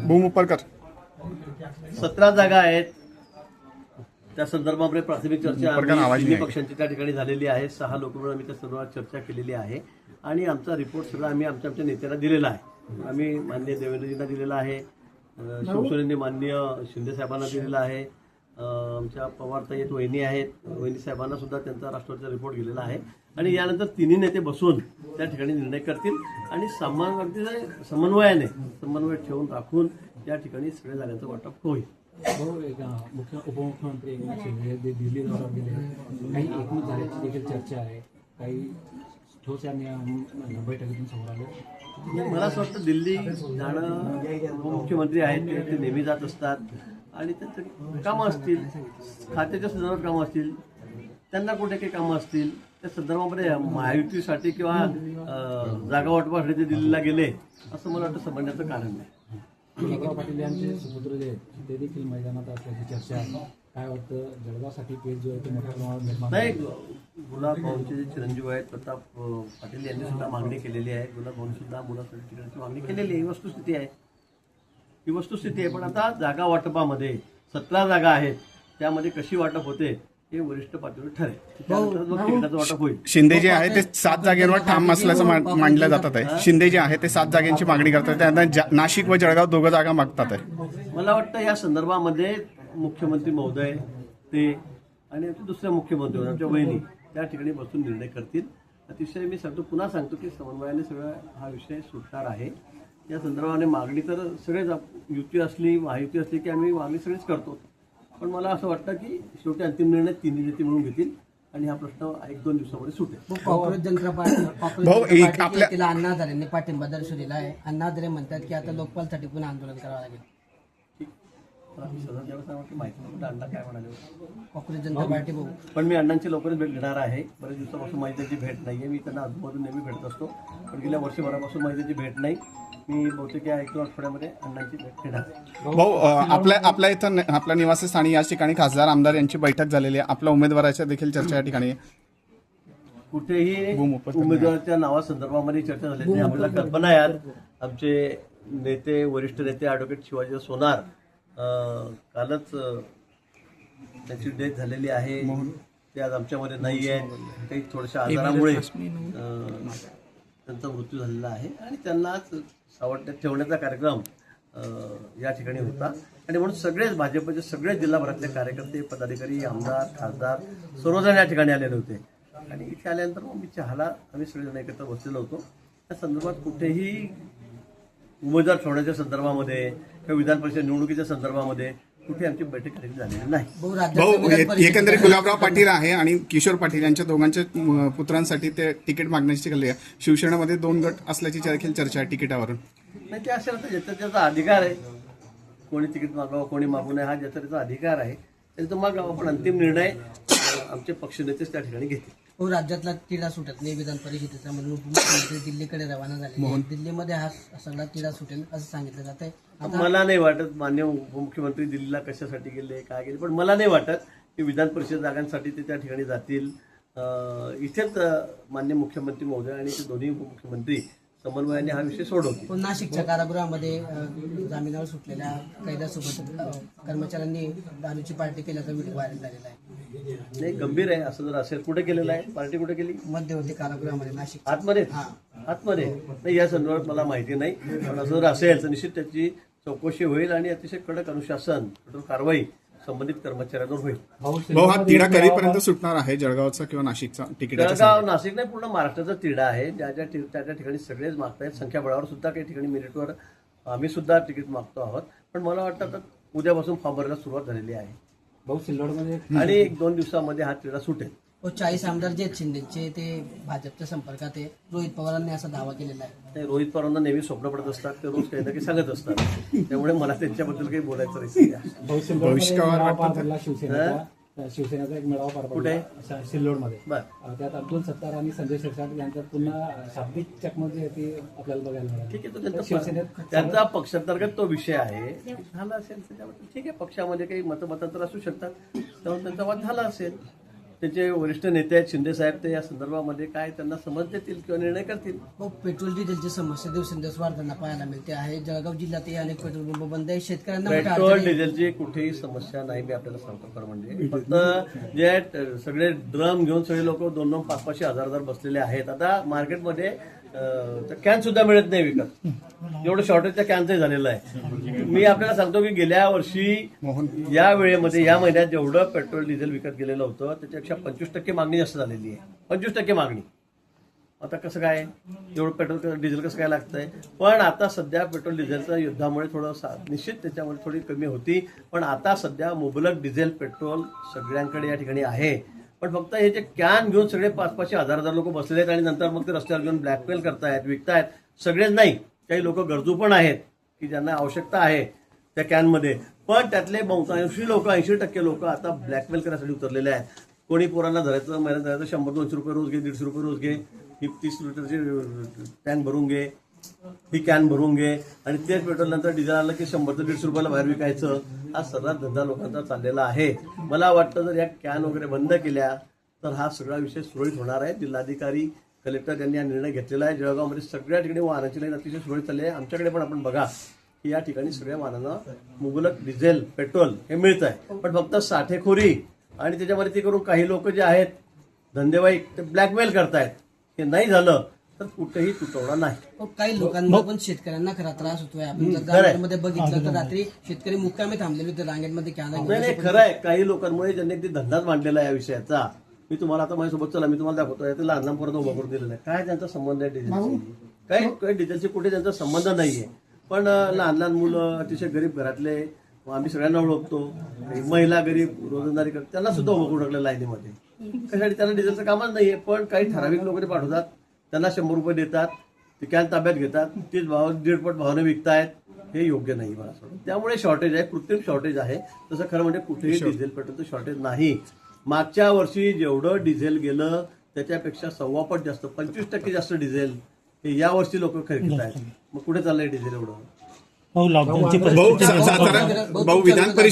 भूमुपरकर 17 जागा आहेत. त्या संदर्भामध्ये प्राथमिक चर्चा आवाज तिन्ही पक्षांची त्या ठिकाणी झालेली आहे. 6 लोकांवर आम्ही त्या संदर्भात चर्चा केलेली आहे आणि आमचा रिपोर्ट सगळा आम्ही आमच्या नेत्यांना दिलेला आहे. आम्ही माननीय देवेंद्रजींना दिलेला आहे, शिवसेनेने माननीय शिंदे साहेबांना दिलेला आहे, आमच्या पवारताई वहिनी आहेत, वहिनी साहेबांना सुद्धा त्यांचा राष्ट्रवादीचा रिपोर्ट गेलेला आहे आणि यानंतर तिन्ही नेते बसून त्या ठिकाणी निर्णय करतील आणि समन्वय ठेवून राखून या ठिकाणी सगळ्या जागांचं वाटप होईल. मुख्य उपमुख्यमंत्री एकनाथ शिंदे दिल्ली दौऱ्यावर गेले, काही एकमत झाल्याची देखील चर्चा आहे, काही ठोस या बैठकीतून समोर आले. मला असं वाटतं दिल्ली जाणं उपमुख्यमंत्री आहेत ते नेहमी जात असतात आणि त्यांचं कामं असतील, खात्याच्या संदर्भात कामं असतील, त्यांना कुठे काही कामं असतील त्या संदर्भामध्ये महायुतीसाठी किंवा जागा वाटपासाठी ते दिल्लीला गेले असं मला वाटतं समजण्याचं कारण नाही. गुलाबराव पाटील यांचे सुपुत्र जे आहेत ते देखील मैदानात असल्याची चर्चा आहे. काय वाटतं जळगावसाठी पेज जो आहे ते मोठ्या प्रमाणात निर्माण नाही. गुलाब भाऊंचे जे चिरंजीव आहेत प्रताप पाटील यांनी सुद्धा मागणी केलेली आहे. गुलाब भाऊंनी सुद्धा मुलासाठी तिकीटाची मागणी केलेली आहे. ही वस्तुस्थिती आहे. पण आता जागा वाटपामध्ये 17 जागा आहेत, त्यामध्ये कशी वाटप होते हे वरिष्ठ पातळीवर ठरेल. तिकिटाचं वाटप होईल. शिंदे जे आहे ते 7 जागेवर ठाम असल्याचं मांडलं जातात आहे. शिंदे जे आहे ते 7 जागांची मागणी करतात, त्यांना नाशिक व जळगाव 2 जागा मागतात आहे. मला वाटतं या संदर्भामध्ये मुख्यमंत्री महोदय ते आणि दुसऱ्या मुख्यमंत्री आमच्या वहिनी त्या ठिकाणी बसून निर्णय करतील. अतिशय मी पुन्हा सांगतो की समन्वयाने सगळा हा विषय सुटणार आहे. या संदर्भाने मागणी तर सगळेच युती असली महायुती असली की आम्ही मागणी सगळेच करतो, पण मला असं वाटतं की शेवटी अंतिम निर्णय तिन्ही नेते मिळून घेतील आणि हा प्रश्न 1-2 दिवसामध्ये सुटेल. काँग्रेस जनता पार्टीला अण्णा हजारेंनी पाठिंबा दर्शवलेला आहे. अण्णा हजारे म्हणतात की आता लोकपालसाठी पुन्हा आंदोलन करावं लागेल. अण्णा काय म्हणाले काँग्रेस जनता पार्टी भाऊ, पण मी अण्णांची लवकरच भेट घेणार आहे. बरेच दिवसापासून माझी त्यांची भेट नाहीये. मी त्यांना अजूनमधून नेहमी भेटत असतो, पण गेल्या वर्षभरापासून माझी त्यांची भेट नाही. मी बहुतेक या 1 आठवड्यामध्ये अण्णांची भेट घेणार. भाऊ, आपल्या इथं आपल्या निवासस्थानी या ठिकाणी खासदार आमदार यांची बैठक झालेली आहे. आपल्या उमेदवाराच्या देखील चर्चा या ठिकाणी कुठेही उमेदवाराच्या नावासंदर्भामध्ये चर्चा झाली नाही. आपल्याला कल्पना आहे. आमचे नेते वरिष्ठ नेते ॲडव्होकेट शिवाजी सोनार कालच त्यांची डेथ झालेली आहे. ते आज आमच्यामध्ये नाही आहे. काही थोड्याशा आजारामुळे त्यांचा मृत्यू झालेला आहे आणि त्यांना सावरण्यात ठेवण्याचा कार्यक्रम या ठिकाणी होता आणि म्हणून सगळेच भाजपचे सगळे जिल्हाभरातले कार्यकर्ते पदाधिकारी आमदार खासदार सर्वजण या ठिकाणी आलेले होते आणि इथे आल्यानंतर मग मी चहाला आम्ही सगळेजण एकत्र बसलेलो होतो. त्या संदर्भात कुठेही उमेदवार ठेवण्याच्या संदर्भामध्ये किंवा विधान परिषद निवडणुकीच्या संदर्भामध्ये कुठे आमची बैठक झालेली नाही. भाऊ, एकंदरीत गुलाबराव पाटील आहे आणि किशोर पाटील यांच्या दोघांच्या पुत्रांसाठी ते तिकीट मागण्याची केली आहे. शिवसेनेमध्ये 2 गट असल्याची देखील चर्चा आहे तिकिटावरून. नाही, ते असेल तर ज्याचा त्याचा अधिकार आहे. कोणी तिकीट मागावं कोणी मागू नये हा ज्याचा त्याचा अधिकार आहे. त्याचा मागावं, पण अंतिम निर्णय आमचे पक्षनेतेच त्या ठिकाणी घेतील. राज्यातला तिढा सुटत नाही विधान परिषदेचा म्हणून उपमुख्यमंत्री दिल्लीकडे रवाना झाले. दिल्लीमध्ये हा सगळा तिढा सुटेल असं सांगितलं जात आहे. मला नाही वाटत मान्य उपमुख्यमंत्री दिल्लीला कशासाठी गेले काय गेले, पण मला नाही वाटत की विधान परिषद जागांसाठी ते त्या ठिकाणी जातील. इथेच मान्य मुख्यमंत्री महोदय आणि ते दोन्ही उपमुख्यमंत्री समन्वयाने हा विषय सोडवतील. नाशिकच्या कारागृहामध्ये जामिनावर सुटलेल्या कैद्यासोबत कर्मचाऱ्यांनी दारूची पार्टी केल्याचा व्हिडिओ व्हायरल झालेला आहे. नाही, गंभीर आहे. असं जर असेल कुठे केलेलं आहे? पार्टी कुठे केली? मध्यवर्ती कारागृहामध्ये नाशिक आतमध्ये नाही, या संदर्भात मला माहिती नाही, पण असं जर असेल तर निश्चित त्याची चौकशी होईल आणि अतिशय कडक अनुशासन कठोर कारवाई संबंधित कर्मचाऱ्यांवर होईल. भाऊ, हा तिढा कधीपर्यंत सुटणार आहे जळगावचा किंवा नाशिकचा तिकिटाचा? जळगाव नाशिक नाही, पूर्ण महाराष्ट्राचा तिढा आहे. ज्या त्या ठिकाणी सगळेच मागतायत. संख्याबळावर सुद्धा काही ठिकाणी मेरिटवर आम्ही सुद्धा तिकीट मागतो आहोत, पण मला वाटतं आता उद्यापासून फॉर्म भरायला सुरुवात झालेली आहे. भाऊ, सिल्लोडमध्ये आणि 1-2 दिवसामध्ये हा तिढा सुटेल. 40 आमदार जे शिंदेचे ते भाजपच्या संपर्कात आहे. रोहित पवारांनी असा दावा केलेला आहे. रोहित पवारांना नेहमी स्वप्न पडत असतात, ते रोज काही ना काही सांगत असतात, त्यामुळे मला त्यांच्याबद्दल काही बोलायचं नाही. शिवसेनेचा एक मेळावा पार पडला सिल्लोडमध्ये. त्यात अब्दुल सत्तार आणि संजय शिरसाट यांच्यात पुन्हा शाब्दिक चकमक जी आहे ती आपल्याला बघायला मिळाली. ठीक आहे, शिवसेनेत त्यांचा पक्षांतर्गत तो विषय आहे. झाला असेल त्याच्याबद्दल ठीक आहे. पक्षामध्ये काही मतमतांतर असू शकतात, त्यामुळे त्यांचा वाद झाला असेल. त्याचे वरिष्ठ नेते आहेत शिंदे साहेब, ते या संदर्भामध्ये काय त्यांना समज देतील किंवा निर्णय करतील. पेट्रोल डिझेलची समस्या दिवसेंदिवस वाढताना पाहायला मिळते आहे. जळगाव जिल्ह्यातही अनेक पेट्रोल पंप बंद आहे. शेतकऱ्यांना मोठ्या पेट्रोल अडचणी- डिझेलची कुठेही समस्या नाही, मी आपल्याला सांगतो खरं म्हणजे. फक्त जे आहेत सगळे ड्रम घेऊन सगळे लोक 2-2, 500 हजार बसलेले आहेत. आता मार्केटमध्ये कॅन सुद्धा मिळत नाही विकत, एवढं शॉर्टेज त्या कॅनचं झालेलं आहे. मी आपल्याला सांगतो की गेल्या वर्षी या वेळेमध्ये या महिन्यात जेवढं पेट्रोल डिझेल विकत गेलेलं होतं त्याच्यापेक्षा 25% मागणी जास्त झालेली आहे. 25% मागणी. आता कसं काय एवढं पेट्रोल डिझेल कसं काय लागतंय? पण आता सध्या पेट्रोल डिझेलच्या युद्धामुळे थोडं निश्चित त्याच्यामुळे थोडी कमी होती, पण आता सध्या मुबलक डिझेल पेट्रोल सगळ्यांकडे या ठिकाणी आहे. पण फक्त हे जे कॅन घेऊन सगळे 500 हजार लोक बसलेले आहेत आणि नंतर मग ते रस्त्यावर घेऊन ब्लॅकमेल करतायत, विकतायत. सगळेच नाही, काही लोक गरजू पण आहेत की ज्यांना आवश्यकता आहे त्या कॅनमध्ये. पण त्यातले बहुतांशी लोक, 80% लोक आता ब्लॅकमेल करण्यासाठी उतरलेले आहेत. कोणी पोरांना धरायचं, महिन्यात धरायचं, 100-200 रुपये रोज घे, 150 रुपये रोज घे, ही 30 लिटरची कॅन भरून घे, ही कॅन भरून घे, आणि तेच पेट्रोल नंतर डिझेल आलं की 100 ते 150 रुपयाला बाहेर विकायचं. हा सर्रास धंदा लोकांचा चाललेला आहे. मला वाटतं जर या कॅन वगैरे बंद केल्या तर हा सगळा विषय सुरळीत होणार आहे. जिल्हाधिकारी, कलेक्टर यांनी हा निर्णय घेतलेला आहे. जळगावमध्ये सगळ्या ठिकाणी वाहनाची लाईन अतिशय सुरळीत चालली आहे. आमच्याकडे पण आपण बघा की या ठिकाणी सगळ्या वाहनांना मुबलक डिझेल, पेट्रोल हे मिळत आहे. पण फक्त साठेखोरी आणि त्याच्यामध्ये ते करून काही लोक जे आहेत धंदेवाईक ते ब्लॅकमेल करतायत. हे नाही झालं तर कुठेही तुटवडा नाही. काही लोकांना पण शेतकऱ्यांना खरा त्रास होतोय. आपण जर गावामध्ये बघितलं तर रात्री शेतकरी मुक्कामी थांबलेले होते रांगेमध्ये कॅन नाही, खरं आहे. काही लोकांमुळे ज्यांनी अगदी धंदाच मांडलेला आहे या विषयाचा. मी तुम्हाला आता माझ्यासोबत चला, मी तुम्हाला दाखवतोय ते लहान पोरांना उभा करून दिलेलं आहे. काय त्यांचा संबंध आहे डिझेलशी? काही डिझेलशी कुठे त्यांचा संबंध नाहीये. पण लहान लहान मुलं, अतिशय गरीब घरातले, आम्ही सगळ्यांना ओळखतो, महिला गरीब रोजंदारी करतात, त्यांना सुद्धा उभं करून टाकलं लाईनीमध्ये. कशासाठी? त्यांना डिझेलचं कामच नाहीये. पण काही ठराविक लोक ते पाठवतात, त्यांना 100 रुपये देतात, ते कॅन ताब्यात घेतात, तीच भाव 1.5 भावाने विकतायत. हे योग्य नाही मला असं. त्यामुळे शॉर्टेज आहे, कृत्रिम शॉर्टेज आहे. तसं खरं म्हणजे कुठेही डिझेल पेट्रोलचं शॉर्टेज नाही. मागच्या वर्षी जेवढं डिझेल गेलं त्याच्यापेक्षा 1.25 पट जास्त, 25% जास्त डिझेल हे या वर्षी लोक खरेदी आहेत. मग कुठे चाललंय डिझेल एवढं? भाऊ विधान परिषद